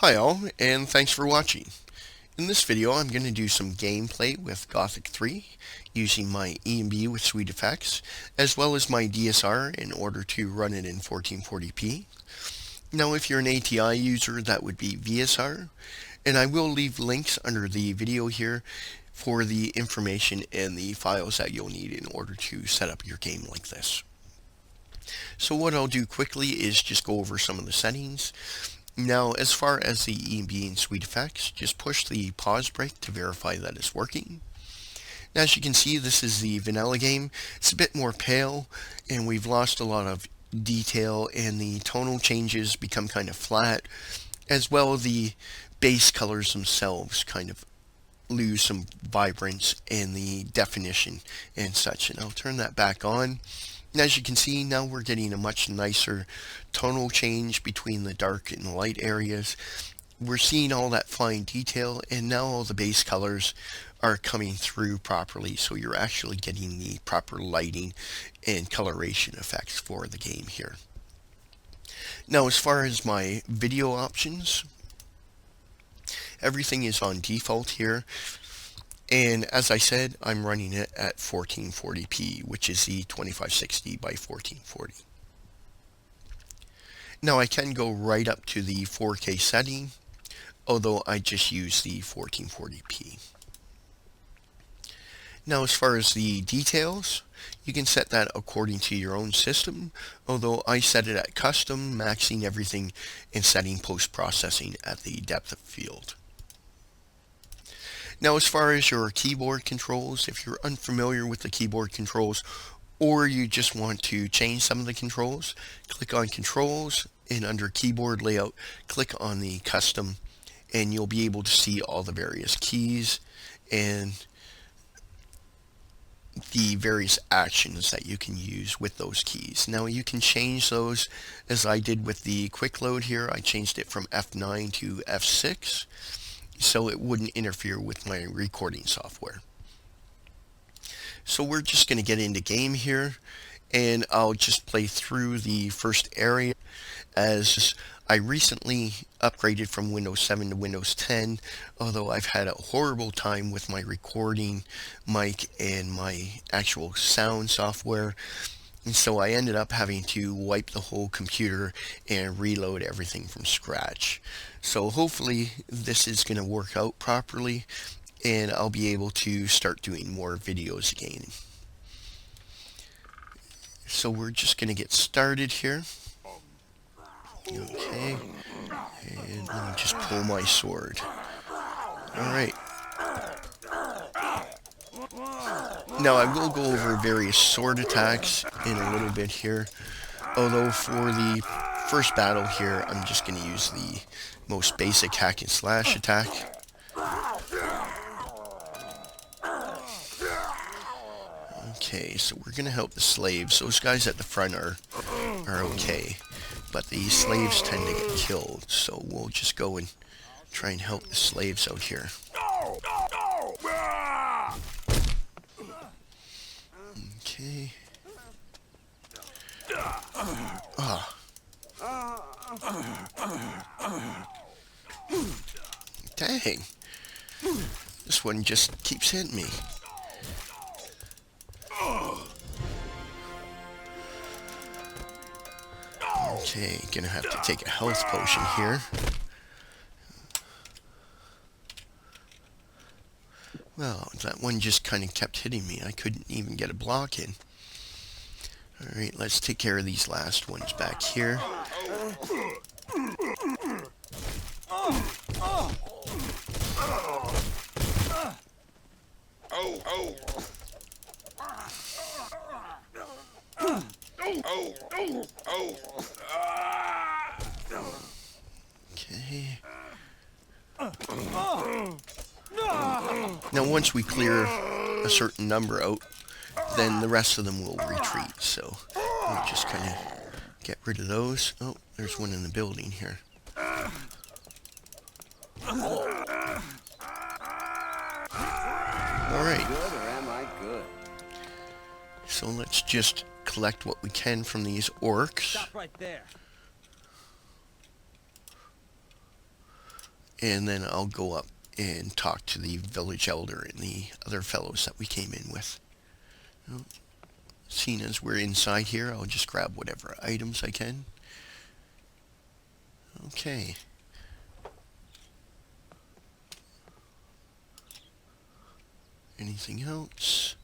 Hi all, and thanks for watching. In this video I'm going to do some gameplay with Gothic 3 using my E&B with Sweet Effects as well as my DSR in order to run it in 1440p. Now if you're an ATI user that would be VSR, and I will leave links under the video here for the information and the files that you'll need in order to set up your game like this. So what I'll do quickly is just go over some of the settings. Now, as far as the E&B and Sweet Effects, just push the pause break to verify that it's working. Now, as you can see, this is the vanilla game. It's a bit more pale, and we've lost a lot of detail, and the tonal changes become kind of flat, as well as the base colors themselves kind of lose some vibrance and the definition and such. And I'll turn that back on. And as you can see, now we're getting a much nicer tonal change between the dark and the light areas. We're seeing all that fine detail, and now all the base colors are coming through properly, so you're actually getting the proper lighting and coloration effects for the game here. Now, as far as my video options, everything is on default here. And as I said, I'm running it at 1440p, which is the 2560 by 1440. Now I can go right up to the 4K setting, although I just use the 1440p. Now as far as the details, you can set that according to your own system, although I set it at custom, maxing everything and setting post-processing at the depth of field. Now as far as your keyboard controls, if you're unfamiliar with the keyboard controls or you just want to change some of the controls, click on Controls and under Keyboard Layout, click on the Custom and you'll be able to see all the various keys and the various actions that you can use with those keys. Now you can change those as I did with the quick load here. I changed it from F9 to F6. So it wouldn't interfere with my recording software. So we're just going to get into game here, and I'll just play through the first area as I recently upgraded from Windows 7 to Windows 10, although I've had a horrible time with my recording mic and my actual sound software. And so I ended up having to wipe the whole computer and reload everything from scratch. So hopefully this is going to work out properly and I'll be able to start doing more videos again. So we're just going to get started here. Okay. And let me just pull my sword. Alright. Now I will go over various sword attacks in a little bit here, although for the first battle here I'm just going to use the most basic hack and slash attack. Okay, so we're going to help the slaves. Those guys at the front are okay, but the slaves tend to get killed, so we'll just go and try and help the slaves out here. Okay. Dang. This one just keeps hitting me. Okay, gonna have to take a health potion here. Well, that one just kind of kept hitting me. I couldn't even get a block in. Alright, let's take care of these last ones back here. Okay. Now once we clear a certain number out, then the rest of them will retreat, so we'll just kind of get rid of those. Oh, there's one in the building here. Alright. So let's just collect what we can from these orcs. Stop right there. and then I'll go up and talk to the village elder and the other fellows that we came in with. Well, seeing as we're inside here, I'll just grab whatever items I can. Okay. Anything else?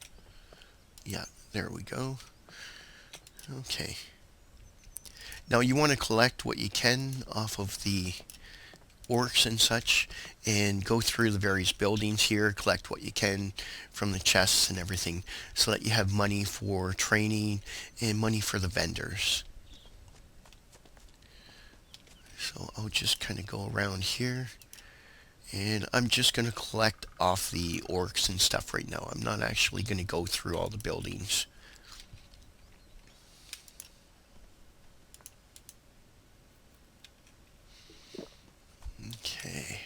Yeah, there we go. Okay. Now you want to collect what you can off of the orcs and such, and go through the various buildings here, collect what you can from the chests and everything, so that you have money for training and money for the vendors. So I'll just kind of go around here, and I'm just going to collect off the orcs and stuff right now. I'm not actually going to go through all the buildings. Okay.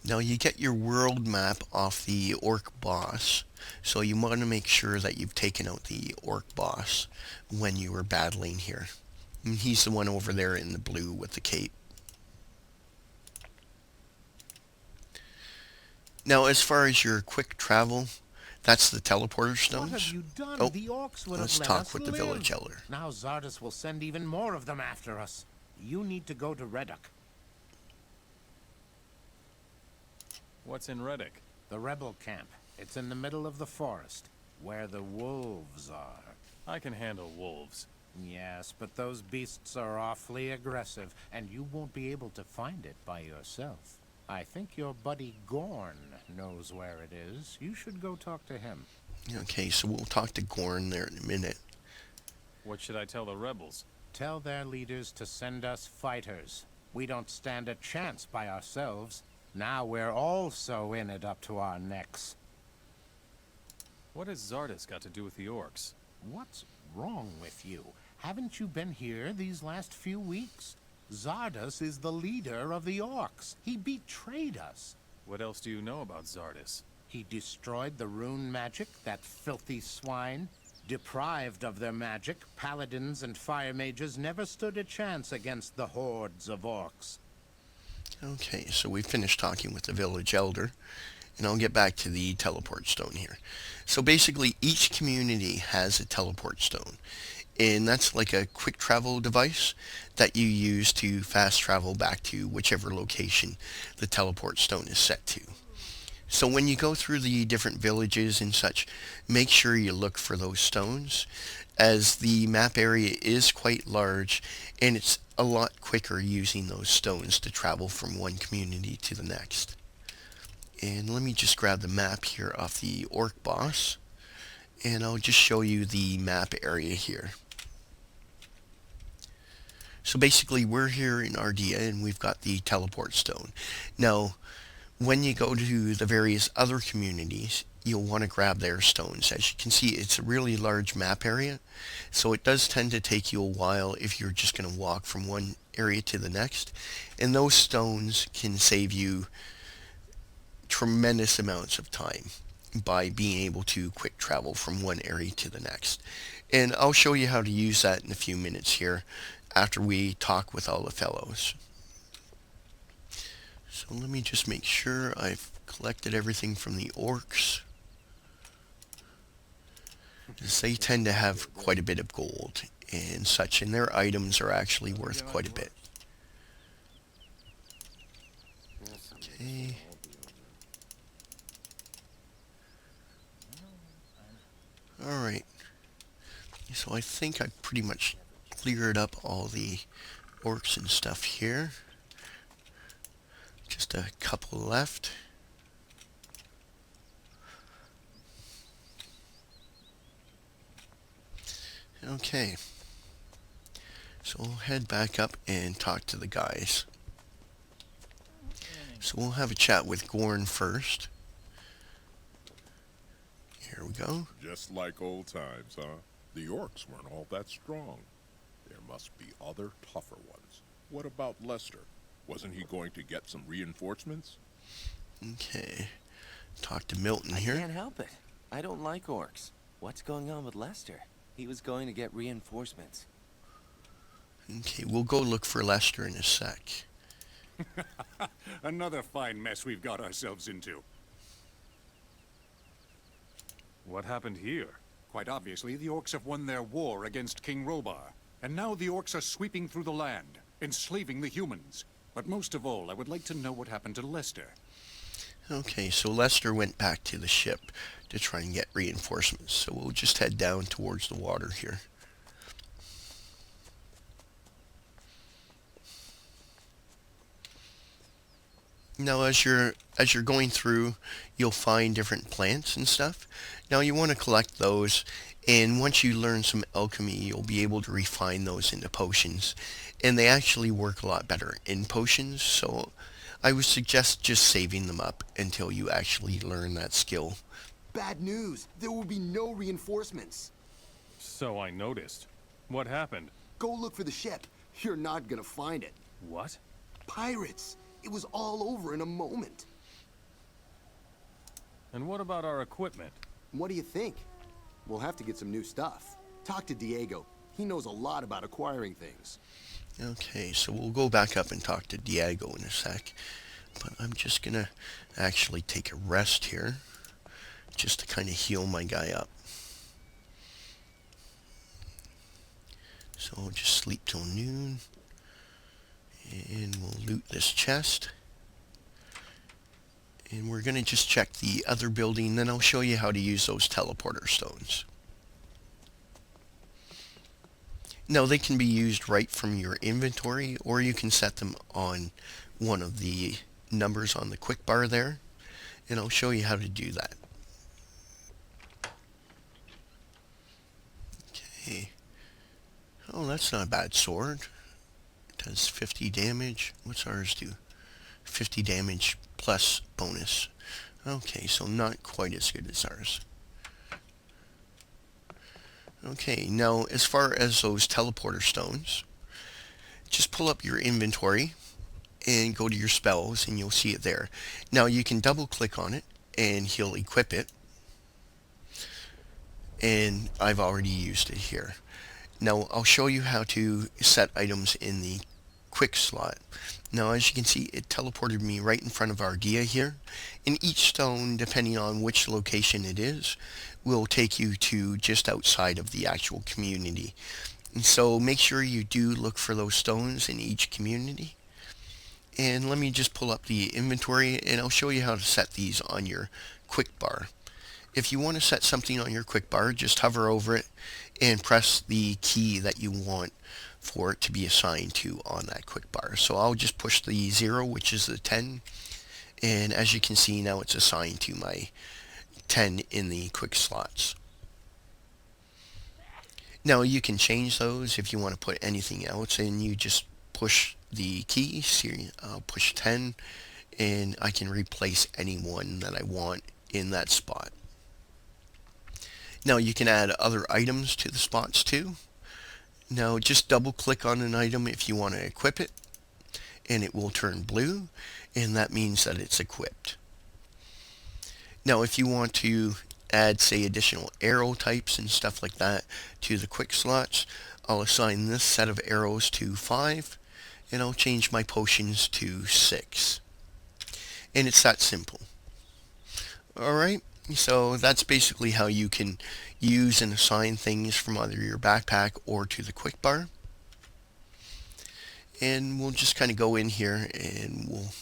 Now you get your world map off the orc boss, so you want to make sure that you've taken out the orc boss when you were battling here. And he's the one over there in the blue with the cape. Now as far as your quick travel, that's the teleporter stones. What have you done? Oh, The orcs would let's have let talk us with the live. village elder. Now Zardes will send even more of them after us. You need to go to Reddock. What's in Reddock? The rebel camp. It's in the middle of the forest, where the wolves are. I can handle wolves. Yes, but those beasts are awfully aggressive, and you won't be able to find it by yourself. I think your buddy Gorn knows where it is. You should go talk to him. Okay, so we'll talk to Gorn there in a minute. What should I tell the rebels? Tell their leaders to send us fighters. We don't stand a chance by ourselves. Now we're also in it up to our necks. What has Zardes got to do with the orcs? What's wrong with you? Haven't you been here these last few weeks? Zardes is the leader of the orcs. He betrayed us. What else do you know about Zardes? He destroyed the rune magic, that filthy swine. Deprived of their magic, paladins and fire mages never stood a chance against the hordes of orcs. Okay, so we finished talking with the village elder, and I'll get back to the teleport stone here. So basically, each community has a teleport stone, and that's like a quick travel device that you use to fast travel back to whichever location the teleport stone is set to. So when you go through the different villages and such, make sure you look for those stones, as the map area is quite large, and it's a lot quicker using those stones to travel from one community to the next. And let me just grab the map here off the orc boss, and I'll just show you the map area here. So basically we're here in Ardea, and we've got the teleport stone. Now when you go to the various other communities, you'll want to grab their stones. As you can see, it's a really large map area, so it does tend to take you a while if you're just going to walk from one area to the next, and those stones can save you tremendous amounts of time by being able to quick travel from one area to the next. And I'll show you how to use that in a few minutes here after we talk with all the fellows. So let me just make sure I've collected everything from the orcs, because they tend to have quite a bit of gold and such, and their items are actually worth quite a bit. Okay. Alright. So I think I pretty much cleared up all the orcs and stuff here. Just a couple left. Okay. So we'll head back up and talk to the guys. So we'll have a chat with Gorn first. Here we go. Just like old times, huh? The orcs weren't all that strong. There must be other tougher ones. What about Lester? Wasn't he going to get some reinforcements? Okay. Talk to Milton I here. can't help it. I don't like orcs. What's going on with Lester? He was going to get reinforcements. Okay, we'll go look for Lester in a sec. Another fine mess we've got ourselves into. What happened here? Quite obviously, the orcs have won their war against King Robar. And now the orcs are sweeping through the land, enslaving the humans. But most of all, I would like to know what happened to Lester. Okay, so Lester went back to the ship to try and get reinforcements. So we'll just head down towards the water here. Now, as you're going through, you'll find different plants and stuff. Now, you want to collect those, and once you learn some alchemy, you'll be able to refine those into potions. And they actually work a lot better in potions, so I would suggest just saving them up until you actually learn that skill. Bad news. There will be no reinforcements. So I noticed. What happened? Go look for the ship. You're not gonna find it. What? Pirates. It was all over in a moment. And what about our equipment? What do you think? We'll have to get some new stuff. Talk to Diego. He knows a lot about acquiring things. Okay, so we'll go back up and talk to Diego in a sec. But I'm just gonna actually take a rest here, just to kind of heal my guy up. So I'll just sleep till noon. And we'll loot this chest. And we're going to just check the other building, then I'll show you how to use those teleporter stones. Now, they can be used right from your inventory, or you can set them on one of the numbers on the quick bar there, and I'll show you how to do that. Okay. Oh, that's not a bad sword. Does 50 damage. What's ours do? 50 damage plus bonus. Okay, so not quite as good as ours. Okay, now as far as those teleporter stones, just pull up your inventory and go to your spells and you'll see it there. Now you can double click on it and he'll equip it. And I've already used it here. Now I'll show you how to set items in the quick slot. Now, as you can see, it teleported me right in front of Ardea here, and each stone, depending on which location it is, will take you to just outside of the actual community. And so make sure you do look for those stones in each community. And let me just pull up the inventory and I'll show you how to set these on your quick bar. If you want to set something on your quick bar, just hover over it and press the key that you want for it to be assigned to on that quick bar. So I'll just push the 0, which is the 10, and as you can see now it's assigned to my 10 in the quick slots. Now you can change those if you want to put anything else in. You just push the key. See, I'll push 10 and I can replace any one that I want in that spot. Now you can add other items to the spots too. Now just double click on an item if you want to equip it and it will turn blue and that means that it's equipped. Now if you want to add say additional arrow types and stuff like that to the quick slots, I'll assign this set of arrows to 5 and I'll change my potions to 6. And it's that simple. Alright, so that's basically how you can use and assign things from either your backpack or to the quick bar. And we'll just kind of go in here and we'll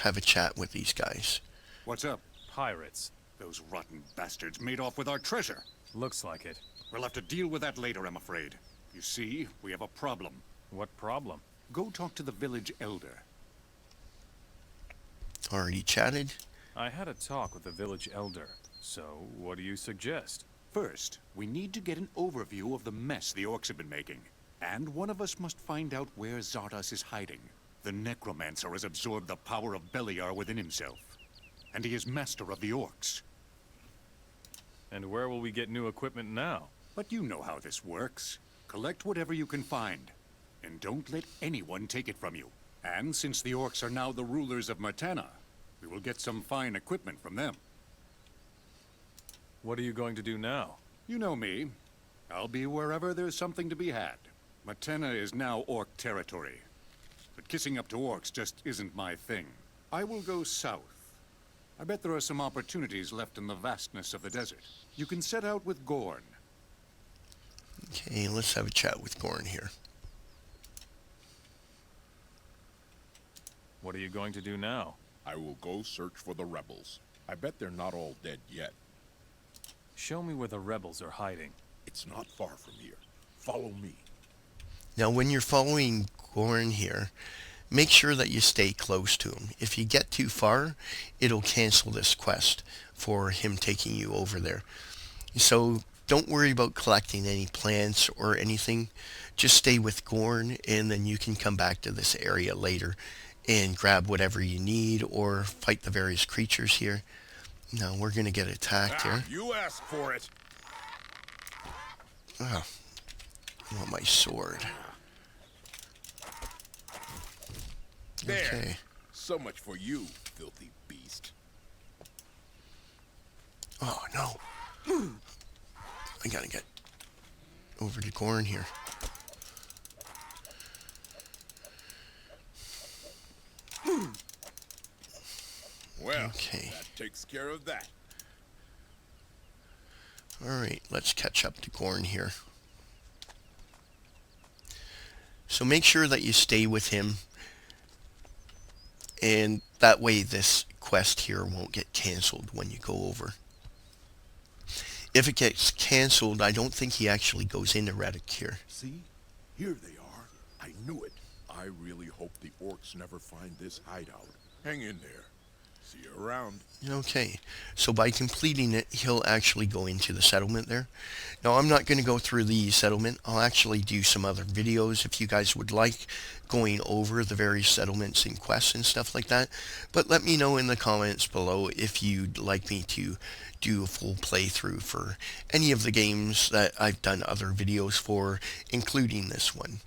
have a chat with these guys. What's up? Pirates. Those rotten bastards made off with our treasure. Looks like it. We'll have to deal with that later, I'm afraid. You see, we have a problem. What problem? Go talk to the village elder. Already chatted. I had a talk with the village elder. So, what do you suggest? First, we need to get an overview of the mess the orcs have been making. And one of us must find out where Zardos is hiding. The necromancer has absorbed the power of Beliar within himself. And he is master of the orcs. And where will we get new equipment now? But you know how this works. Collect whatever you can find. And don't let anyone take it from you. And since the orcs are now the rulers of Matana, we will get some fine equipment from them. What are you going to do now? You know me. I'll be wherever there's something to be had. Matana is now orc territory. but kissing up to orcs just isn't my thing. I will go south. I bet there are some opportunities left in the vastness of the desert. You can set out with Gorn. Okay, let's have a chat with Gorn here. What are you going to do now? I will go search for the rebels. I bet they're not all dead yet. Show me where the rebels are hiding. It's not far from here. Follow me. Now, when you're following Gorn here, make sure that you stay close to him. If you get too far, it'll cancel this quest for him taking you over there. So don't worry about collecting any plants or anything. Just stay with Gorn, and then you can come back to this area later and grab whatever you need or fight the various creatures here. Now we're going to get attacked here. You asked for it. Oh, I want my sword. There. Okay. So much for you, filthy beast. Oh, no. I gotta get over to Gorn here. Well, Okay. that takes care of that. Alright, let's catch up to Gorn here. So make sure that you stay with him, and that way this quest here won't get cancelled when you go over. If it gets cancelled, I don't think he actually goes into Reddock here. See? Here they are. I knew it. I really hope the orcs never find this hideout. Hang in there. See you around. Okay, so by completing it, he'll actually go into the settlement there. Now, I'm not going to go through the settlement. I'll actually do some other videos if you guys would like, going over the various settlements and quests and stuff like that. But let me know in the comments below if you'd like me to do a full playthrough for any of the games that I've done other videos for, including this one.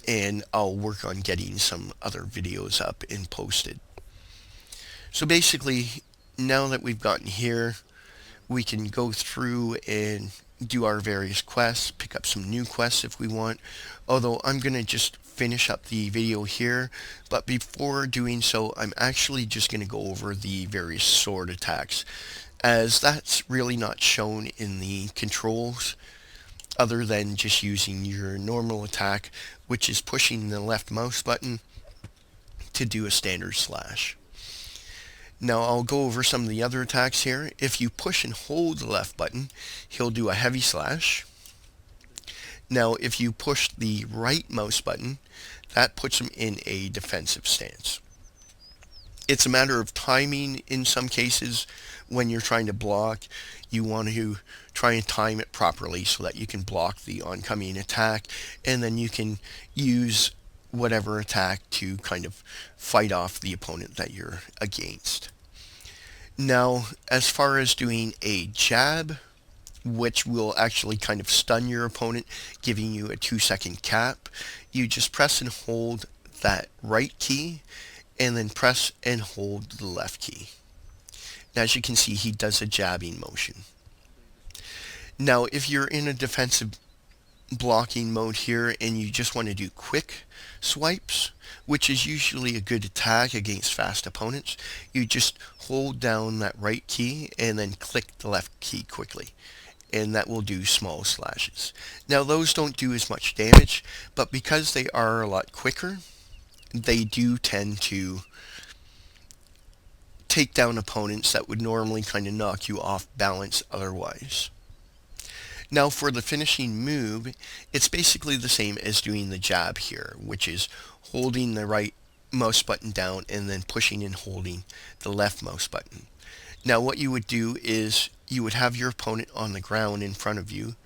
And I'll work on getting some other videos up and posted. So basically, now that we've gotten here, we can go through and do our various quests, pick up some new quests if we want. Although I'm going to just finish up the video here, but before doing so, I'm actually just going to go over the various sword attacks, as that's really not shown in the controls, other than just using your normal attack, which is pushing the left mouse button to do a standard slash. Now I'll go over some of the other attacks here. If you push and hold the left button, he'll do a heavy slash. Now if you push the right mouse button, that puts him in a defensive stance. It's a matter of timing in some cases. When you're trying to block, you want to try and time it properly so that you can block the oncoming attack, and then you can use whatever attack to kind of fight off the opponent that you're against. Now, as far as doing a jab, which will actually kind of stun your opponent, giving you a 2-second cap, you just press and hold that right key, and then press and hold the left key. Now, as you can see, he does a jabbing motion. Now, if you're in a defensive blocking mode here and you just want to do quick swipes, which is usually a good attack against fast opponents, you just hold down that right key and then click the left key quickly, and that will do small slashes. Now those don't do as much damage, but because they are a lot quicker, they do tend to take down opponents that would normally kind of knock you off balance otherwise. Now for the finishing move, it's basically the same as doing the jab here, which is holding the right mouse button down and then pushing and holding the left mouse button. Now what you would do is you would have your opponent on the ground in front of you,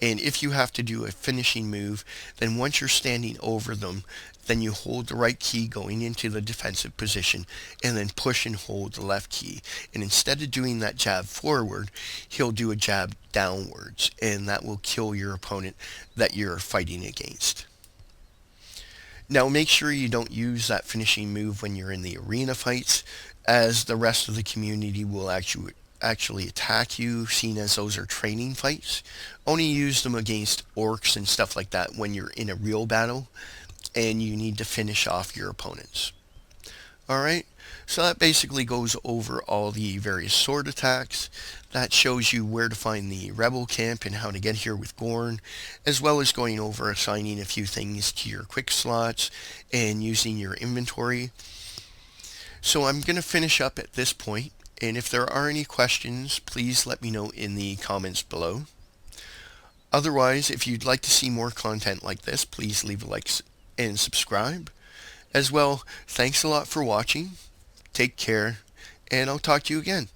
and if you have to do a finishing move, then once you're standing over them, then you hold the right key going into the defensive position and then push and hold the left key. And instead of doing that jab forward, he'll do a jab downwards, and that will kill your opponent that you're fighting against. Now make sure you don't use that finishing move when you're in the arena fights, as the rest of the community will actually attack you, seeing as those are training fights. Only use them against orcs and stuff like that when you're in a real battle. and you need to finish off your opponents. Alright, so that basically goes over all the various sword attacks. That shows you where to find the rebel camp and how to get here with Gorn, as well as going over assigning a few things to your quick slots and using your inventory. So I'm going to finish up at this point, and if there are any questions, please let me know in the comments below. Otherwise, if you'd like to see more content like this, please leave a like and subscribe. As well, thanks a lot for watching, take care, and I'll talk to you again.